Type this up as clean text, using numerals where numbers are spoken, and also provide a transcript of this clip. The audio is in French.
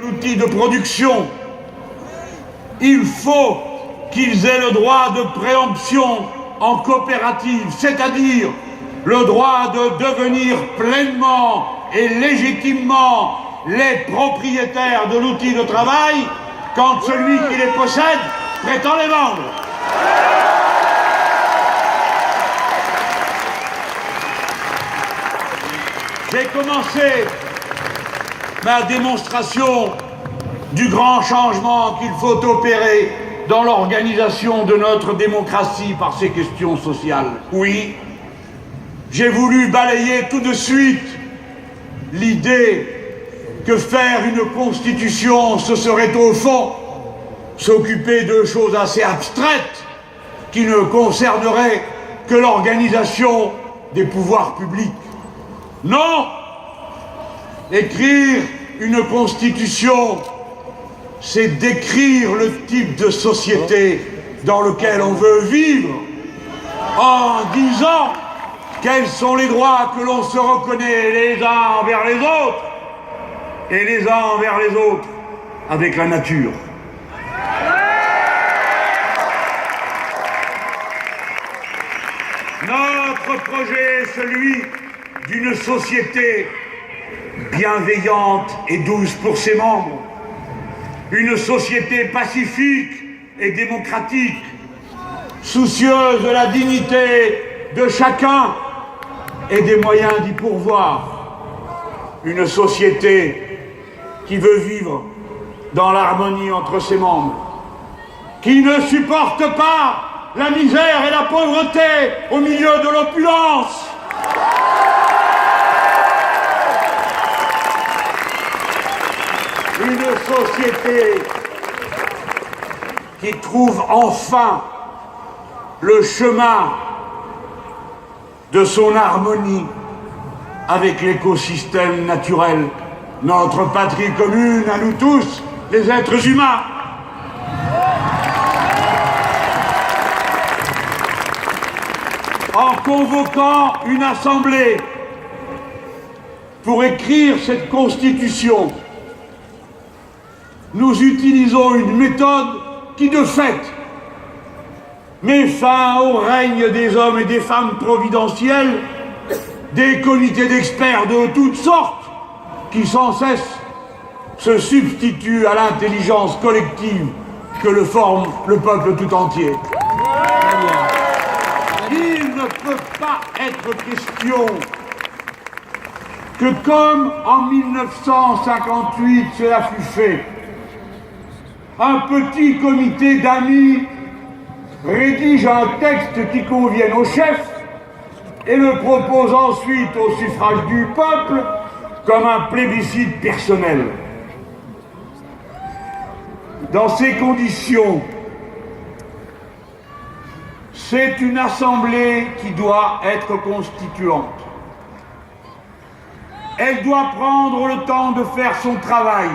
L'outil de production, il faut qu'ils aient le droit de préemption en coopérative, c'est-à-dire le droit de devenir pleinement et légitimement les propriétaires de l'outil de travail quand celui qui les possède prétend les vendre. J'ai commencé ma démonstration du grand changement qu'il faut opérer dans l'organisation de notre démocratie par ces questions sociales. Oui, j'ai voulu balayer tout de suite l'idée que faire une constitution, ce serait au fond s'occuper de choses assez abstraites qui ne concerneraient que l'organisation des pouvoirs publics. Non! Écrire une constitution, c'est décrire le type de société dans lequel on veut vivre, en disant quels sont les droits que l'on se reconnaît les uns envers les autres, et les uns envers les autres avec la nature. Notre projet est celui d'une société bienveillante et douce pour ses membres, une société pacifique et démocratique, soucieuse de la dignité de chacun et des moyens d'y pourvoir, une société qui veut vivre dans l'harmonie entre ses membres, qui ne supporte pas la misère et la pauvreté au milieu de l'opulence. Une société qui trouve enfin le chemin de son harmonie avec l'écosystème naturel, notre patrie commune à nous tous, les êtres humains. En convoquant une assemblée pour écrire cette constitution, nous utilisons une méthode qui, de fait, met fin au règne des hommes et des femmes providentiels, des comités d'experts de toutes sortes, qui sans cesse se substituent à l'intelligence collective que le forme le peuple tout entier. Il ne peut pas être question que, comme en 1958 cela fut fait, un petit comité d'amis rédige un texte qui convienne au chef et le propose ensuite au suffrage du peuple comme un plébiscite personnel. Dans ces conditions, c'est une assemblée qui doit être constituante. Elle doit prendre le temps de faire son travail.